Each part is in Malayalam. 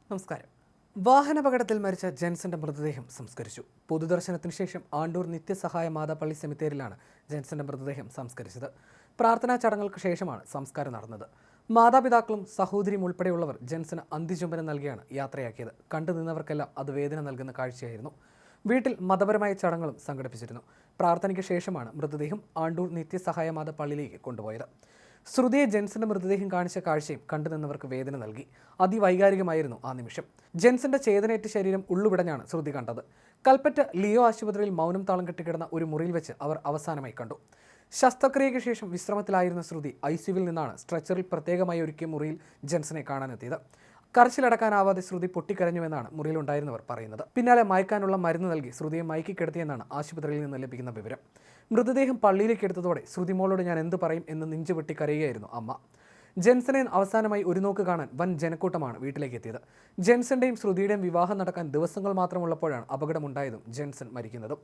നമസ്കാരം. വാഹനാപകടത്തിൽ മരിച്ച ജെൻസന്റെ മൃതദേഹം സംസ്കരിച്ചു. പൊതുദർശനത്തിന് ശേഷം ആണ്ടൂർ നിത്യസഹായ മാതാപള്ളി സെമിത്തേരിയിലാണ് ജെൻസന്റെ മൃതദേഹം സംസ്കരിച്ചത്. പ്രാർത്ഥനാ ചടങ്ങുകൾക്ക് ശേഷമാണ് സംസ്കാരം നടന്നത്. മാതാപിതാക്കളും സഹോദരിയും ഉൾപ്പെടെയുള്ളവർ ജെൻസന് അന്ത്യചുംബനം നൽകിയാണ് യാത്രയാക്കിയത്. കണ്ടുനിന്നവർക്കെല്ലാം അത് വേദന നൽകുന്ന കാഴ്ചയായിരുന്നു. വീട്ടിൽ മതപരമായ ചടങ്ങുകളും സംഘടിപ്പിച്ചിരുന്നു. പ്രാർത്ഥനയ്ക്ക് ശേഷമാണ് മൃതദേഹം ആണ്ടൂർ നിത്യസഹായ മാതാപള്ളിയിലേക്ക് കൊണ്ടുപോയത്. ശ്രുതിയെ ജെൻസന്റെ മൃതദേഹം കാണിച്ച കാഴ്ചയും കണ്ടുനിന്നവർക്ക് വേദന നൽകി. അതിവൈകാരികമായിരുന്നു ആ നിമിഷം. ജെൻസന്റെ ചേതനയേറ്റ ശരീരം ഉള്ളുവിടഞ്ഞാണ് ശ്രുതി കണ്ടത്. കൽപ്പറ്റ ലിയോ ആശുപത്രിയിൽ മൗനം താളം കെട്ടിക്കിടന്ന ഒരു മുറിയിൽ വെച്ച് അവർ അവസാനമായി കണ്ടു. ശസ്ത്രക്രിയയ്ക്ക് ശേഷം വിശ്രമത്തിലായിരുന്ന ശ്രുതി ഐസിയുവിൽ നിന്നാണ് സ്ട്രെച്ചറിൽ പ്രത്യേകമായി ഒരുക്കിയ മുറിയിൽ ജെൻസനെ കാണാനെത്തിയത്. കരച്ചിലടക്കാനാവാതെ ശ്രുതി പൊട്ടിക്കരഞ്ഞുവെന്നാണ് മുറിയിലുണ്ടായിരുന്നവർ പറയുന്നത്. പിന്നാലെ മയക്കാനുള്ള മരുന്ന് നൽകി ശ്രുതിയെ മയക്കി കിടത്തിയെന്നാണ് ആശുപത്രിയിൽ നിന്ന് ലഭിക്കുന്ന വിവരം. മൃതദേഹം പള്ളിയിലേക്ക് എടുത്തതോടെ ശ്രുതിമോളോട് ഞാൻ എന്ത് പറയും എന്ന് നെഞ്ചുപൊട്ടി കരയുകയായിരുന്നു അമ്മ. ജെൻസനെ അവസാനമായി ഒരു നോക്ക് കാണാൻ വൻ ജനക്കൂട്ടമാണ് വീട്ടിലേക്ക് എത്തിയത്. ജെൻസന്റെയും ശ്രുതിയുടെയും വിവാഹം നടക്കാൻ ദിവസങ്ങൾ മാത്രമുള്ളപ്പോഴാണ് അപകടമുണ്ടായതും ജെൻസൺ മരിക്കുന്നതും.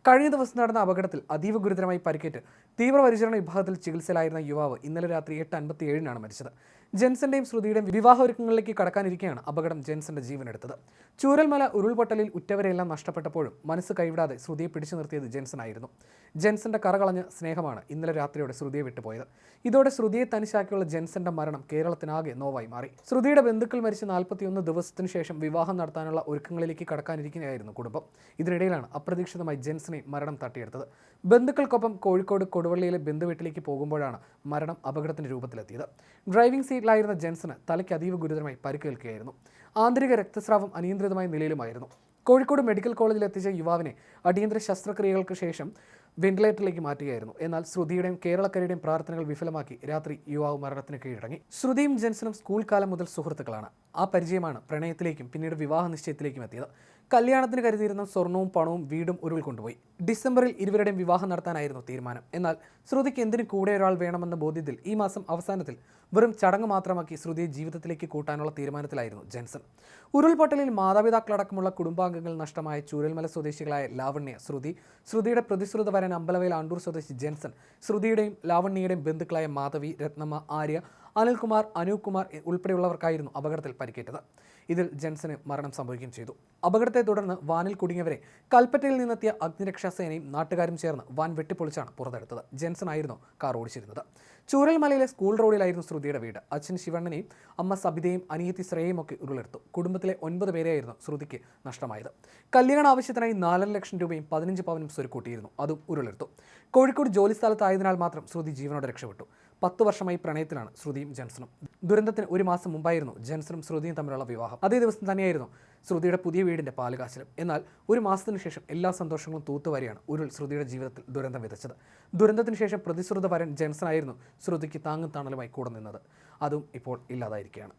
കഴിഞ്ഞ ദിവസം നടന്ന അപകടത്തിൽ അതീവ ഗുരുതരമായി പരിക്കേറ്റ് തീവ്രപരിചരണ വിഭാഗത്തിൽ ചികിത്സയിലായിരുന്ന യുവാവ് ഇന്നലെ രാത്രി 8:57 മരിച്ചത്. ജെൻസന്റെയും ശ്രുതിയുടെയും വിവാഹ ഒരുക്കങ്ങളിലേക്ക് കടക്കാനിരിക്കെയാണ് അപകടം ജെൻസന്റെ ജീവനെടുത്തത്. ചൂരൽമല ഉരുൾപൊട്ടലിൽ ഉറ്റവരെല്ലാം നഷ്ടപ്പെട്ടപ്പോഴും മനസ്സ് കൈവിടാതെ ശ്രുതിയെ പിടിച്ചു നിർത്തിയത് ജെൻസൺ ആയിരുന്നു. ജെൻസന്റെ കറകളഞ്ഞ സ്നേഹമാണ് ഇന്നലെ രാത്രിയോടെ ശ്രുതിയെ വിട്ടുപോയത്. ഇതോടെ ശ്രുതിയെ തനിച്ചാക്കിയുള്ള ജെൻസന്റെ മരണം കേരളത്തിനാകെ നോവായി മാറി. ശ്രുതിയുടെ ബന്ധുക്കൾ മരിച്ച് 41 ദിവസത്തിനു ശേഷം വിവാഹം നടത്താനുള്ള ഒരുക്കങ്ങളിലേക്ക് കടക്കാനിരിക്കുകയായിരുന്നു കുടുംബം. ഇതിനിടയിലാണ് അപ്രതീക്ഷിതമായി ജെൻസനെ മരണം തട്ടിയെടുത്തത്. ബന്ധുക്കൾക്കൊപ്പം കോഴിക്കോട് കൊടുവള്ളിയിലെ ബന്ധുവീട്ടിലേക്ക് പോകുമ്പോഴാണ് മരണം അപകടത്തിന്റെ രൂപത്തിലെത്തിയത്. ഡ്രൈവിംഗ് സീറ്റിലായിരുന്ന ജെൻസന് തലയ്ക്ക് അതീവ ഗുരുതരമായി പരിക്കേൽക്കുകയായിരുന്നു. ആന്തരിക രക്തസ്രാവം അനിയന്ത്രിതമായ നിലയിലുമായിരുന്നു. കോഴിക്കോട് മെഡിക്കൽ കോളേജിൽ എത്തിച്ച യുവാവിനെ അടിയന്തര ശസ്ത്രക്രിയകൾക്ക് ശേഷം വെന്റിലേറ്ററിലേക്ക് മാറ്റുകയായിരുന്നു. എന്നാൽ ശ്രുതിയുടെയും കേരളക്കരയുടെയും പ്രാർത്ഥനകൾ വിഫലമാക്കി രാത്രി യുവാവ് മരണത്തിന് കീഴടങ്ങി. ശ്രുതിയും ജെൻസനും സ്കൂൾ കാലം മുതൽ സുഹൃത്തുക്കളാണ്. ആ പരിചയമാണ് പ്രണയത്തിലേക്കും പിന്നീട് വിവാഹ നിശ്ചയത്തിലേക്കും എത്തിയത്. കല്യാണത്തിന് കരുതിയിരുന്ന സ്വർണവും പണവും വീടും ഉരുൾ കൊണ്ടുപോയി. ഡിസംബറിൽ ഇരുവരുടെയും വിവാഹം നടത്താനായിരുന്നു തീരുമാനം. എന്നാൽ ശ്രുതിക്ക് എന്തിനു കൂടെ ഒരാൾ വേണമെന്ന ബോധ്യത്തിൽ ഈ മാസം അവസാനത്തിൽ വെറും ചടങ്ങ് മാത്രമാക്കി ശ്രുതിയെ ജീവിതത്തിലേക്ക് കൂട്ടാനുള്ള തീരുമാനത്തിലായിരുന്നു ജെൻസൺ. ഉരുൾപൊട്ടലിൽ മാതാപിതാക്കളടക്കമുള്ള കുടുംബാംഗങ്ങൾ നഷ്ടമായ ചൂരൽമല സ്വദേശികളായ ലാവണ്യ, ശ്രുതിയുടെ പ്രതിശ്രുത വരൻ അമ്പലവയൽ ആണ്ടൂർ സ്വദേശി ജെൻസൺ, ശ്രുതിയുടെയും ലാവണ്യയുടെയും ബന്ധുക്കളായ മാധവി, രത്നമ്മ, ആര്യ, അനിൽകുമാർ, അനൂപ് കുമാർ ഉൾപ്പെടെയുള്ളവർക്കായിരുന്നു അപകടത്തിൽ പരിക്കേറ്റത്. ഇതിൽ ജെൻസന് മരണം സംഭവിക്കുകയും ചെയ്തു. അപകടത്തെ തുടർന്ന് വാനിൽ കുടുങ്ങിയവരെ കൽപ്പറ്റയിൽ നിന്നെത്തിയ അഗ്നിരക്ഷാസേനയും നാട്ടുകാരും ചേർന്ന് വാൻ വെട്ടിപ്പൊളിച്ചാണ് പുറത്തെടുത്തത്. ജെൻസൺ ആയിരുന്നു കാർ ഓടിച്ചിരുന്നത്. ചൂരൽമലയിലെ സ്കൂൾ റോഡിലായിരുന്നു ശ്രുതിയുടെ വീട്. അച്ഛൻ ശിവണ്ണനെയും അമ്മ സബിതയും അനിയത്തി ശ്രേയയും ഒക്കെ ഉരുളെടുത്തു. കുടുംബത്തിലെ 9 പേരെയായിരുന്നു ശ്രുതിക്ക് നഷ്ടമായത്. കല്യാണ ആവശ്യത്തിനായി 4.5 ലക്ഷം രൂപയും 15 പവനും സ്വരുക്കൂട്ടിയിരുന്നു. അതും ഉരുളെടുത്തു. കോഴിക്കോട് ജോലിസ്ഥലത്തായതിനാൽ മാത്രം ശ്രുതി ജീവനോടെ രക്ഷപ്പെട്ടു. 10 വർഷമായി പ്രണയത്തിലാണ് ശ്രുതിയും ജെൻസണും. ദുരന്തത്തിന് 1 മാസം മുമ്പായിരുന്നു ജെൻസണും ശ്രുതിയും തമ്മിലുള്ള വിവാഹം. അതേ ദിവസം തന്നെയായിരുന്നു ശ്രുതിയുടെ പുതിയ വീടിന്റെ പാലുകാച്ചലും. എന്നാൽ 1 മാസത്തിനു ശേഷം എല്ലാ സന്തോഷങ്ങളും തൂത്തുവാരിയാണ് ഉരുൾ ശ്രുതിയുടെ ജീവിതത്തിൽ ദുരന്തം വിതച്ചത്. ദുരന്തത്തിന് ശേഷം പ്രതിശ്രുത വരൻ ജെൻസൺ ആയിരുന്നു ശ്രുതിക്ക് താങ്ങും തണലുമായി കൂടെ നിന്നത്. അതും ഇപ്പോൾ ഇല്ലാതായിരിക്കുകയാണ്.